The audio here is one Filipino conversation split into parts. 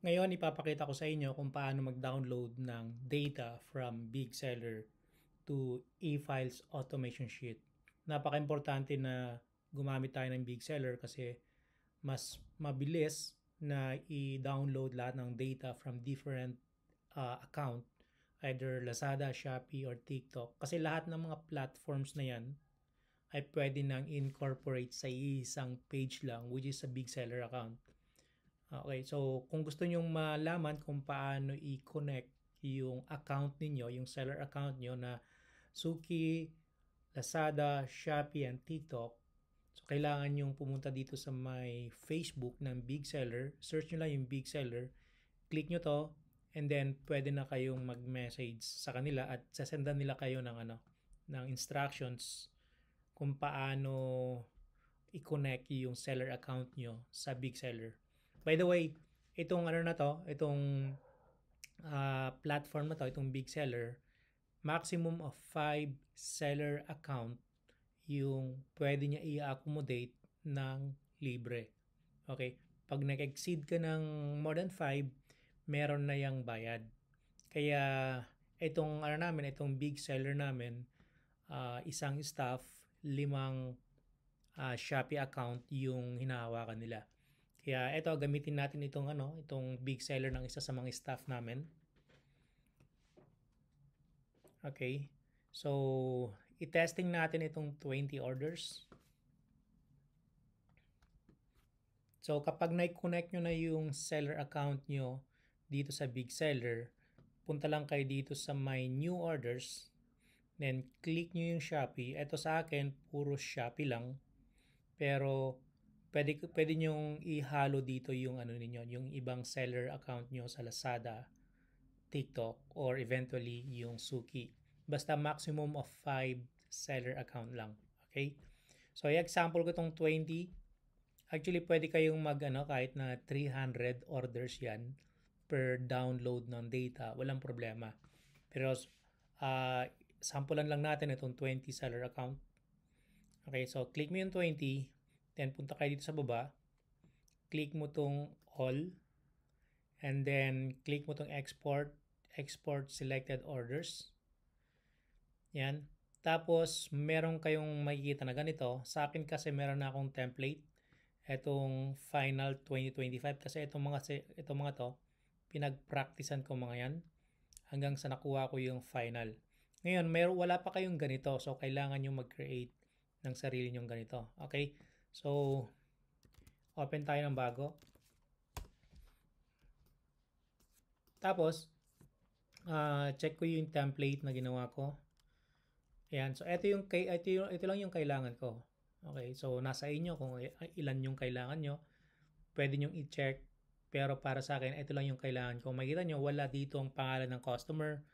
Ngayon, ipapakita ko sa inyo kung paano mag-download ng data from BigSeller to e-files automation sheet. Napaka-importante na gumamit tayo ng BigSeller kasi mas mabilis na i-download lahat ng data from different account, either Lazada, Shopee, or TikTok. Kasi lahat ng mga platforms na yan ay pwede nang incorporate sa isang page lang, which is a BigSeller account. Okay, so kung gusto nyong malaman kung paano i-connect yung account ninyo, yung seller account nyo na Suki, Lazada, Shopee, and TikTok, so kailangan nyong pumunta dito sa may Facebook ng Big Seller, search nyo lang yung Big Seller, click nyo to, and then pwede na kayong mag-message sa kanila at sasendan nila kayo ng instructions kung paano i-connect yung seller account nyo sa Big Seller. By the way, itong platform na to, itong Big Seller, maximum of 5 seller account yung pwede niya i-accommodate ng libre. Okay? Pag nag-exceed ka ng more than 5, meron na yung bayad. Kaya itong Big Seller namin, isang staff, 5 Shopee account yung hinahawakan nila. Kaya ito, gamitin natin itong Big Seller ng isa sa mga staff namin. Okay. So, i-testing natin itong 20 orders. So, kapag na-connect nyo na yung seller account nyo dito sa Big Seller, punta lang kayo dito sa my new orders. Then, click nyo yung Shopee. Ito sa akin, puro Shopee lang. Pero, pwede nyong ihalo dito yung ninyo, yung ibang seller account nyo sa Lazada, TikTok, or eventually yung Suki. Basta maximum of 5 seller account lang. Okay? So, i-example ko itong 20. Actually, pwede kayong kahit na 300 orders yan per download ng data. Walang problema. Pero, sampulan lang natin itong 20 seller account. Okay, so click mo yung 20. Then, punta kayo dito sa baba. Click mo tong all. And then, click mo tong export selected orders. Yan. Tapos, meron kayong makikita na ganito. Sa akin kasi meron na akong template. Itong final 2025 kasi itong mga to, pinag-practicean ko mga yan hanggang sa nakuha ko yung final. Ngayon, wala pa kayong ganito. So, kailangan nyo mag-create ng sarili nyong ganito. Okay? So, open tayo ng bago. Tapos, check ko yung template na ginawa ko. Ayan. So, ito lang yung kailangan ko. Okay. So, nasa inyo kung ilan yung kailangan nyo. Pwede nyong i-check. Pero para sa akin, ito lang yung kailangan ko. Makikita nyo, wala dito ang pangalan ng customer.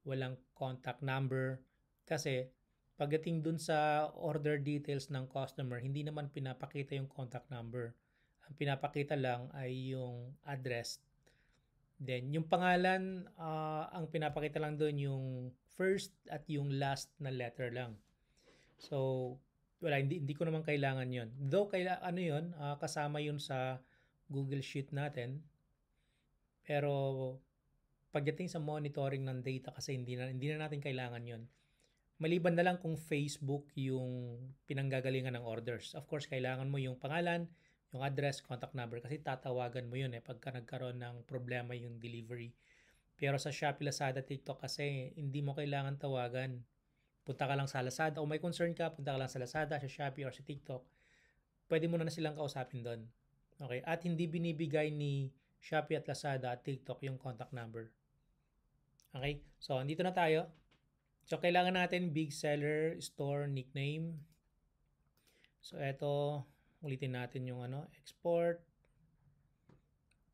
Walang contact number. Kasi, pagdating dun sa order details ng customer, hindi naman pinapakita yung contact number. Ang pinapakita lang ay yung address. Then, yung pangalan, ang pinapakita lang doon yung first at yung last na letter lang. So, hindi ko naman kailangan yon. Though, yun, kasama yun sa Google Sheet natin. Pero, pagdating sa monitoring ng data kasi hindi na natin kailangan yon. Maliban na lang kung Facebook yung pinanggagalingan ng orders. Of course, kailangan mo yung pangalan, yung address, contact number kasi tatawagan mo yun pagka nagkaroon ng problema yung delivery. Pero sa Shopee, Lazada, TikTok kasi hindi mo kailangan tawagan. Punta ka lang sa Lazada o may concern ka, punta ka lang sa Lazada, sa Shopee or sa TikTok. Pwede mo na silang kausapin doon. Okay? At hindi binibigay ni Shopee at Lazada at TikTok yung contact number. Okay? So, andito na tayo. So, kailangan natin big seller, store, nickname. So, eto, ulitin natin yung export,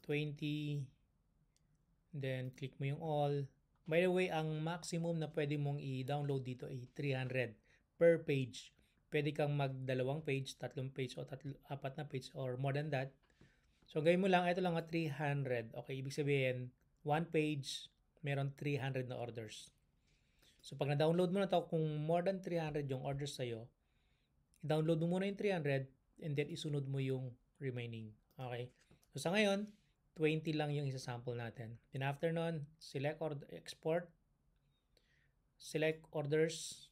20, then click mo yung all. By the way, ang maximum na pwede mong i-download dito ay 300 per page. Pwede kang mag-2 page, 3 page, o 4 na page, or more than that. So, gawin mo lang, ito lang 300. Okay, ibig sabihin, 1 page, meron 300 na orders. So, pag na-download mo na to, kung more than 300 yung orders sa'yo, i-download mo muna yung 300 and then isunod mo yung remaining. Okay? So, sa ngayon, 20 lang yung isa-sample natin. Then after nun, select or export, select orders,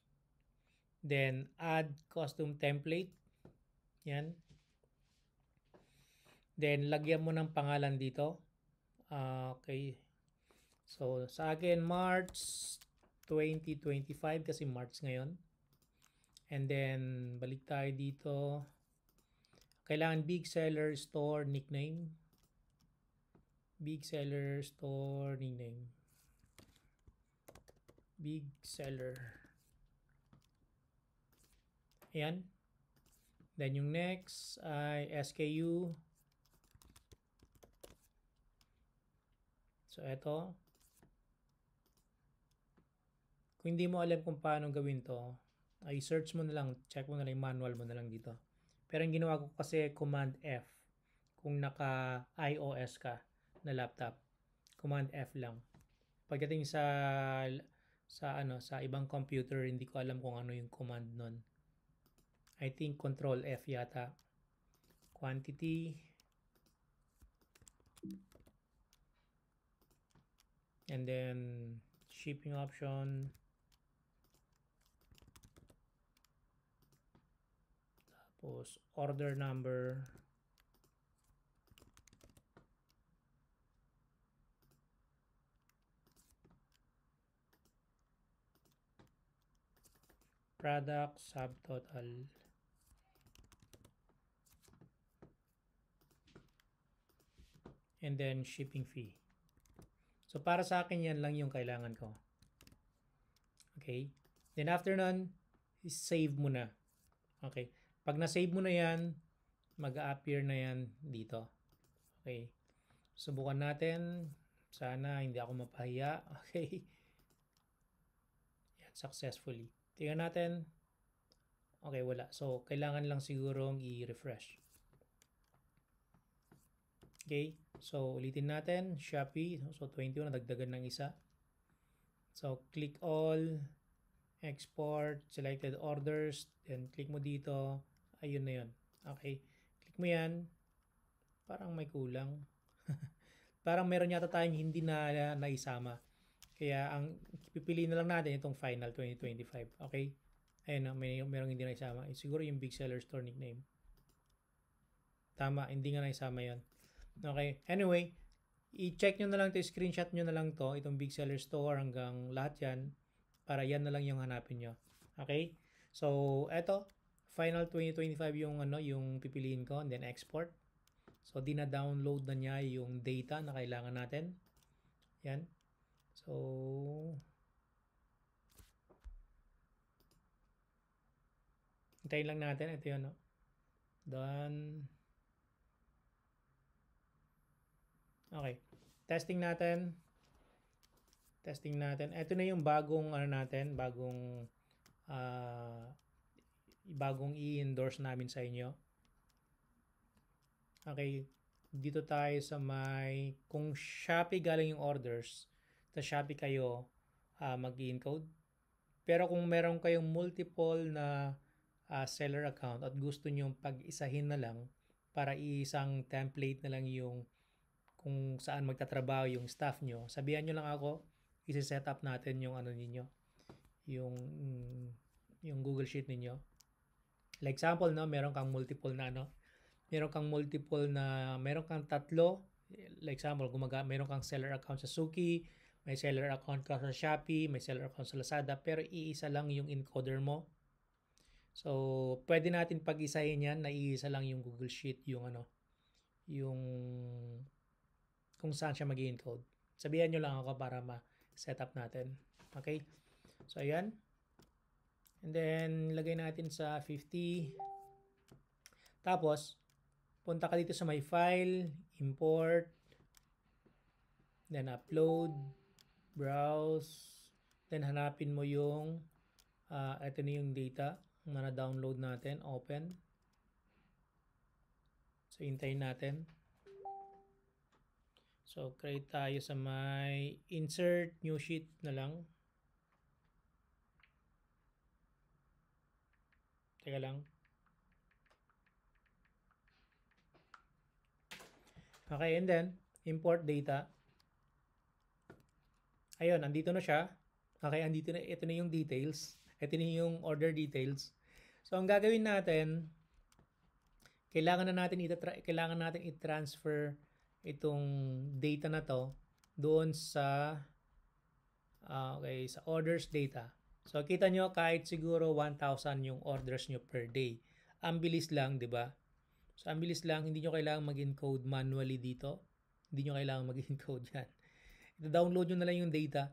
then add custom template. Yan. Then lagyan mo ng pangalan dito. Okay. So sa akin March 2025 kasi March ngayon. And then balik tayo dito. Kailangan big seller store nickname. Big seller store nickname. Big seller. Ayan. Then yung next ay SKU. So ito. Kung hindi mo alam kung paano gawin to, ay search mo na lang, check mo na lang yung manual mo na lang dito. Pero yung ginawa ko kasi Command F kung naka iOS ka na laptop. Command F lang. Pagdating sa ibang computer, hindi ko alam kung ano yung command nun. I think Control F yata. Quantity. And then shipping option. Tapos order number. Product subtotal. And then shipping fee. So para sa akin yan lang yung kailangan ko. Okay? Then after nun, save mo na. Okay? Pag na-save mo na yan, mag-a-appear na yan dito. Okay? Subukan natin. Sana hindi ako mapahiya. Okay? Yan, successfully. Tingnan natin. Okay, wala. So, kailangan lang sigurong i-refresh. Okay? So, ulitin natin. Shopee. So, 21. Nadagdagan ng isa. So, click all. Export. Selected orders. Then, click mo dito. Ayun na yun. Okay? Click mo yan. Parang may kulang. Parang meron yata tayong hindi na naisama. Kaya ang pipiliin na lang natin itong final 2025. Okay? Ayun na, merong hindi naisama. Siguro yung big seller store nickname. Tama, hindi nga naisama yon. Okay? Anyway, i-check nyo na lang ito, screenshot nyo na lang to, itong big seller store hanggang lahat yan, para yan na lang yung hanapin nyo. Okay? So, eto, final 2025 yung yung pipiliin ko, and then export. So, dina-download na niya yung data na kailangan natin. Yan. So, hintayin lang natin. Ito yun, no? Done. Okay. Testing natin. Testing natin. Ito na yung bagong natin, bagong i-endorse namin sa inyo. Okay. Dito tayo sa kung Shopee galing yung orders, sa Shopee kayo mag-encode. Pero kung meron kayong multiple na seller account at gusto nyo pag-isahin na lang para isang template na lang yung kung saan magtatrabaho yung staff nyo, sabihan nyo lang ako, isi-set up natin yung ninyo, yung Google Sheet ninyo. Like example, no, meron kang multiple na meron kang tatlo, like example, meron kang seller account sa Suki, may seller account ka sa Shopee, may seller account sa Lazada, pero iisa lang yung encoder mo. So, pwede natin pag-isahin yan na iisa lang yung Google Sheet, yung kung saan siya mag-encode. Sabihan nyo lang ako para ma-set up natin. Okay? So, ayan. And then, lagay natin sa 50. Tapos, punta ka dito sa my file, import, then upload, browse, then hanapin mo yung ito na yung data na na-download natin, open. So, hintayin natin. So, create tayo sa may insert new sheet na lang. Teka lang. Okay, and then, import data. Ayun, andito na siya. Okay, andito na, ito na yung details. Ito na yung order details. So, ang gagawin natin, kailangan natin i-transfer itong data na to doon sa okay, sa orders data. So, kita nyo, kahit siguro 1,000 yung orders nyo per day. Ang bilis lang, di ba? So, ang bilis lang, hindi nyo kailangan mag-encode manually dito. Hindi nyo kailangan mag-encode yan. Ito-download nyo na lang yung data.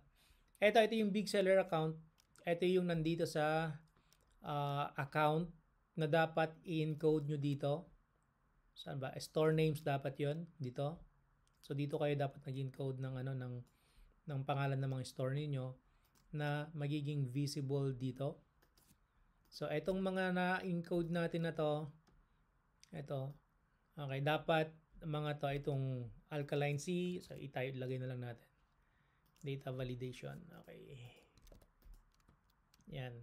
Ito yung big seller account. Ito yung nandito sa account na dapat i-encode nyo dito. Saan ba? Store names dapat yon dito. So, dito kayo dapat nag-encode ng ng pangalan ng mga store ninyo na magiging visible dito. So, itong mga na-encode natin na to, ito, okay, dapat mga to, itong alkaline C, so ilagay na lang natin. Data validation, okay. Yan.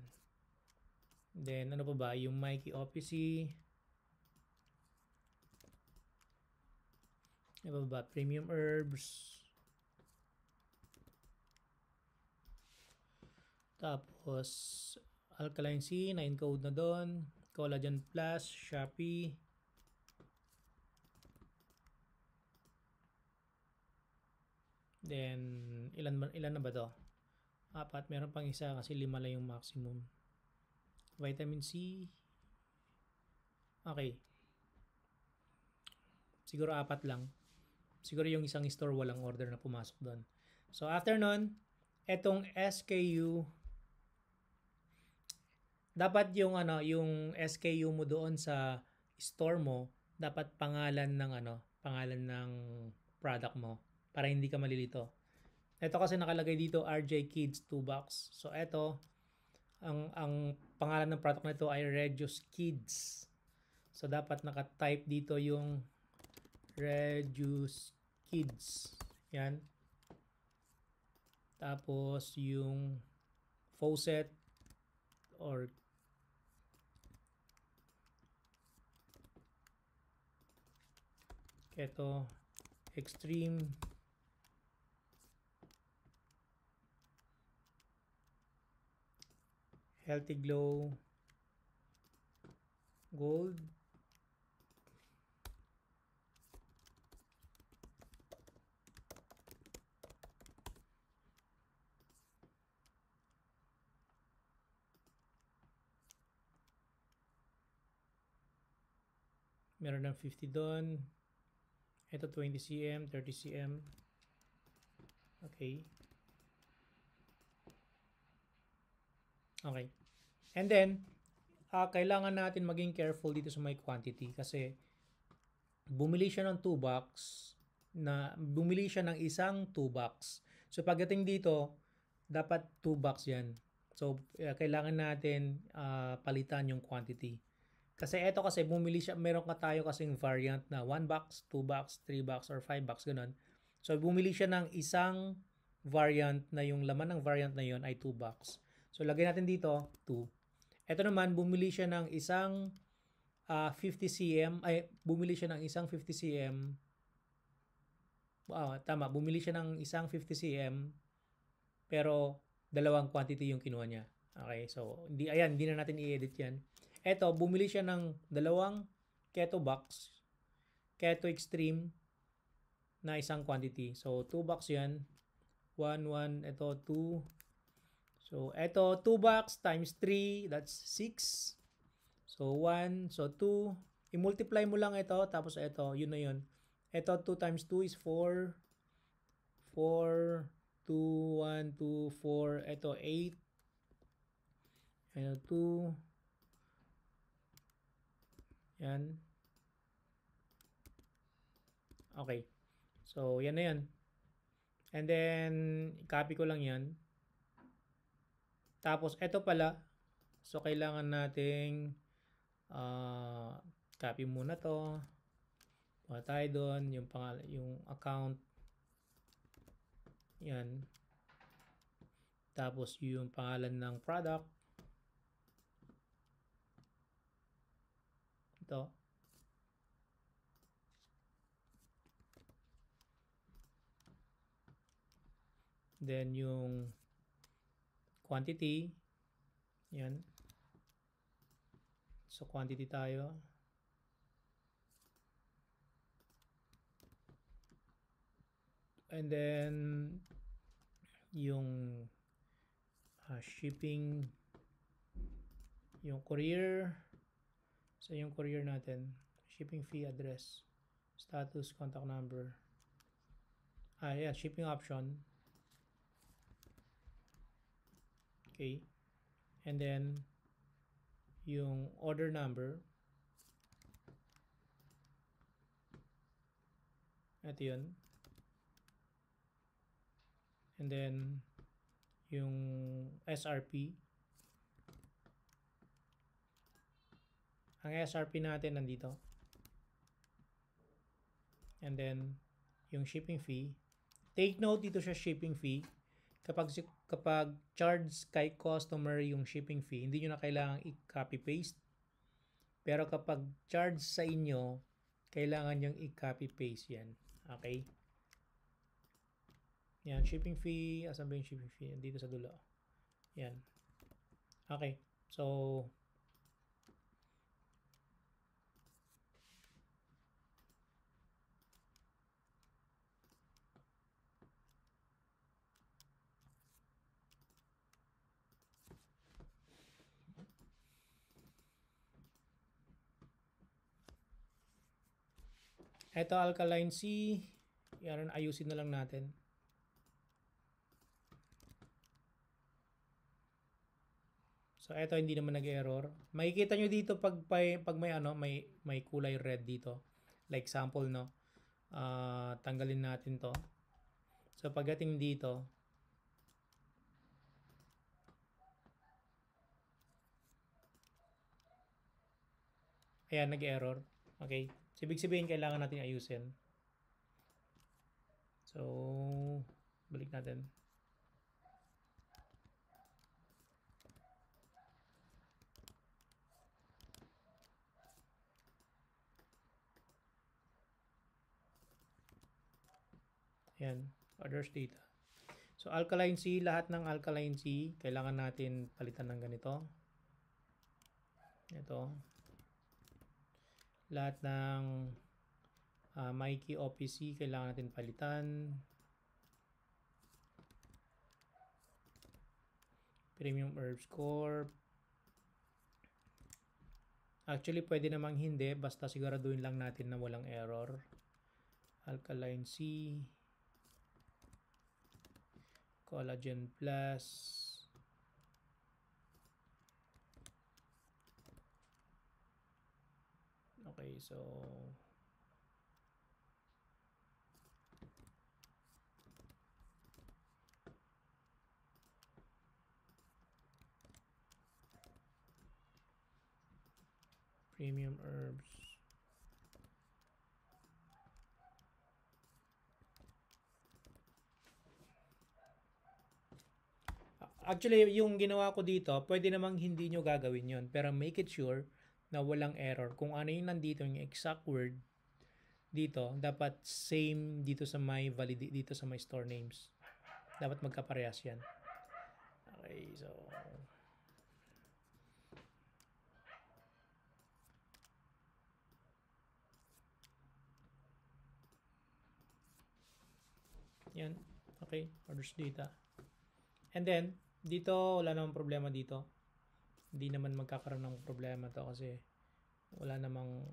Then, ano pa ba? Yung Mikey OPC. Ano pa ba? Premium Herbs. Tapos, Alkaline C, na-encode na doon. Collagen Plus, Shopee. Then, ilan na ba to? 4. Meron pang isa kasi 5 lang yung maximum. Vitamin C. Okay. Siguro 4 lang. Siguro yung isang store walang order na pumasok doon. So, after nun, etong SKU, dapat yung yung SKU mo doon sa store mo, dapat pangalan ng product mo para hindi ka malilito. Ito kasi nakalagay dito RJ Kids 2 box. So ito ang pangalan ng product nito ay Reduce Kids. So dapat naka-type dito yung Reduce Kids. Yan. Tapos yung faucet or Keto Extreme Healthy Glow Gold. Meron ng 50 doon. Ito 20 cm, 30 cm. Okay. Okay. And then, kailangan natin maging careful dito sa may quantity kasi bumili siya ng 2 box bumili siya ng isang 2 box. So pagdating dito, dapat 2 box yan. So kailangan natin palitan yung quantity. Kasi eto kasi bumili siya, meron tayo kasing variant na 1 box, 2 box, 3 box, or 5 box, ganun. So bumili siya ng isang variant na yung laman ng variant na yon ay 2 box. So lagay natin dito 2. Ito naman bumili siya ng isang 50 cm, bumili siya ng isang 50 cm. Tama, bumili siya ng isang 50 cm pero dalawang quantity yung kinuha niya. Okay, so hindi na natin i-edit yan. Eto, bumili siya ng dalawang keto box, keto extreme na isang quantity. So 2 box yan. 1, ito 2. So eto 2 box times 3, that's 6. So 1, so 2. I-multiply mo lang ito, tapos ito, yun na yun. Ito 2 times 2 is 4. 4, 2, 1, 2, 4. Ito 8. Ito 2. Yan. Okay. So, yan na yan. And then, copy ko lang yan. Tapos, ito pala. So, kailangan nating copy muna to. Punta tayo doon. Yung pangalan, yung account. Yan. Tapos, yung pangalan ng product. Ito. Then yung quantity, yan. So quantity tayo. And then yung shipping, yung courier. So yung courier natin, shipping fee, address, status, contact number. Yeah, shipping option. Okay. And then yung order number. Ito yun. And then yung SRP. Ang SRP natin nandito. And then yung shipping fee. Take note dito sa shipping fee. Kapag charge kay customer yung shipping fee, hindi nyo na kailangan i-copy paste. Pero kapag charge sa inyo, kailangan yung i-copy paste yan. Okay? Yan, shipping fee. Asan ba yung shipping fee? Dito sa dulo. Yan. Okay. So, ito alkaline C. Yan, ayusin na lang natin. So ito hindi naman nag-error. Makikita nyo dito pag may kulay red dito. Like sample no. Tanggalin natin to. So pagdating dito, ayan nag-error. Okay. So, ibig sabihin kailangan natin ayusin. So balik natin. Ayan, orders data. So alkaline C, lahat ng alkaline C, kailangan natin palitan ng ganito. Ito. Lahat ng Mikey OPC, kailangan natin palitan. Premium Herbs Corp. Actually, pwede namang hindi. Basta siguraduhin lang natin na walang error. Alkaline C. Collagen Plus. Okay, so Premium Herbs. Actually, yung ginawa ko dito, pwede namang hindi nyo gagawin yon. Pero make it sure na walang error. Kung ano yung nandito, yung exact word dito, dapat same dito sa dito sa my store names. Dapat magkaparehas yan. Okay, so yan. Okay, orders data. And then, dito, wala namang problema dito. Hindi naman magkakaroon ng problema to kasi wala naman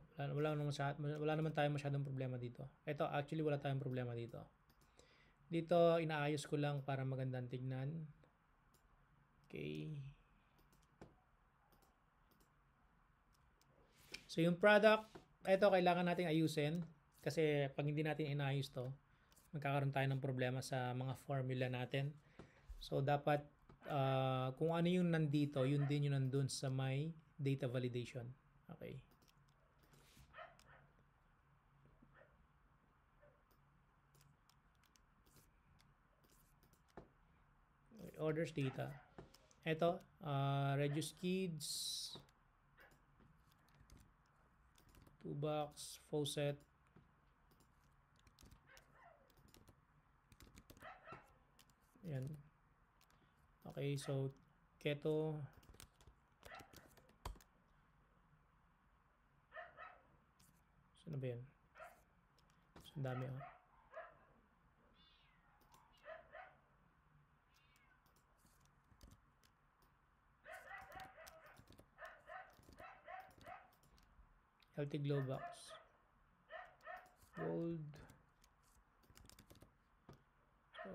tayong masyadong problema dito. Ito, actually, wala tayong problema dito. Dito, inaayos ko lang para magandang tignan. Okay. So, yung product, ito, kailangan natin ayusin. Kasi, pag hindi natin inaayos to, magkakaroon tayo ng problema sa mga formula natin. So, dapat kung ano yung nandito, yun din yung nandun sa my data validation. Okay. Orders data. Ito, reduce kids, 2 box, faucet, Ayan. Okay, so keto. Saan na ba yan? So, ang dami ah. Healthy glow box. Gold. So,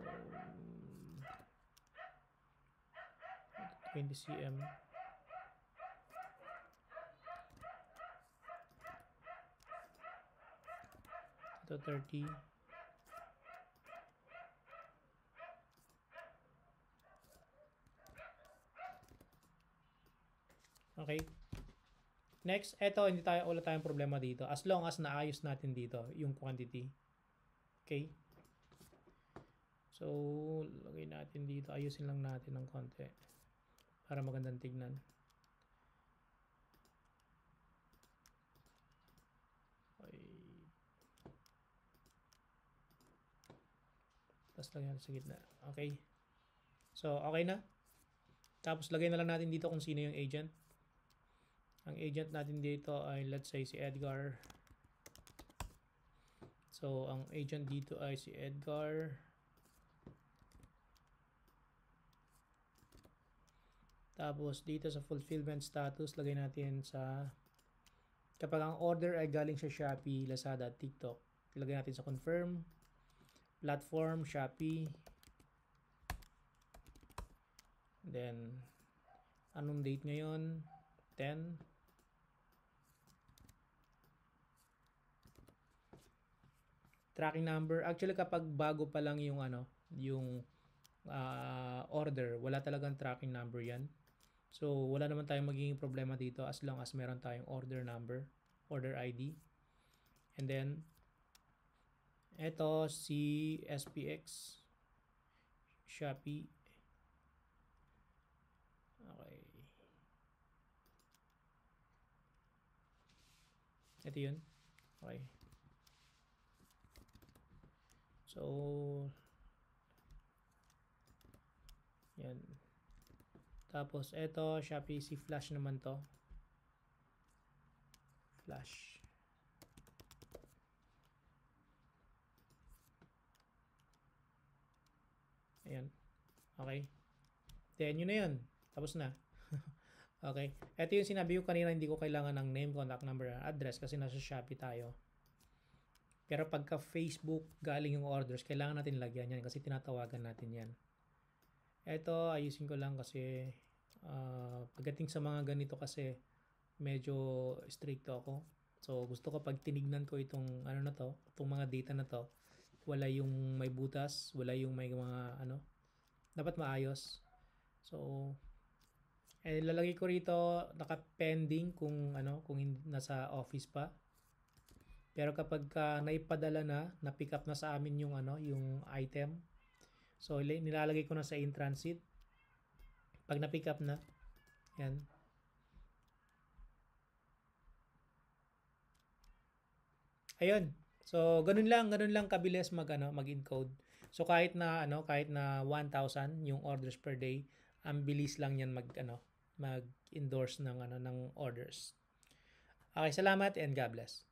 20 cm. Ito 30. Okay. Next, eto wala tayong problema dito as long as naayos natin dito yung quantity. Okay? So, lagay natin dito. Ayusin lang natin ng konti para magandang tignan. Okay. Tapos lagyan sa gitna. Okay. So, okay na. Tapos lagay na lang natin dito kung sino yung agent. Ang agent natin dito ay let's say si Edgar. So, ang agent dito ay si Edgar. Tapos dito sa fulfillment status, lagay natin sa kapag ang order ay galing sa Shopee, Lazada, TikTok, ilagay natin sa confirm, platform, Shopee. Then, anong date ngayon? 10. Tracking number. Actually, kapag bago pa lang yung yung order, wala talagang tracking number yan. So, wala naman tayong magiging problema dito as long as meron tayong order number, order ID. And then, eto si SPX, Shopee. Okay. Ito yun. Okay. So, yan. Tapos, eto, Shopee si Flash naman to. Flash. Ayan. Okay. Then, yun na yun. Tapos na. Okay. Ito yung sinabi ko kanina, hindi ko kailangan ng name, contact number, address kasi nasa Shopee tayo. Pero pagka Facebook galing yung orders, kailangan natin lagyan yan kasi tinatawagan natin yan. Ito, ayusin ko lang kasi pagdating sa mga ganito kasi medyo stricto ako. So, gusto ko pag tinignan ko itong na to, itong mga data na to, wala yung may butas, wala yung may mga dapat maayos. So, lalagay ko rito naka-pending kung kung nasa office pa. Pero kapag naipadala na pick up na sa amin yung yung item. So nilalagay ko na sa in transit. Pag na-pick up na, yan. Ayun. So ganun lang kabilis mag-encode. So kahit na 1,000 yung orders per day, ang bilis lang yan mag-endorse ng ng orders. Okay, salamat and God bless.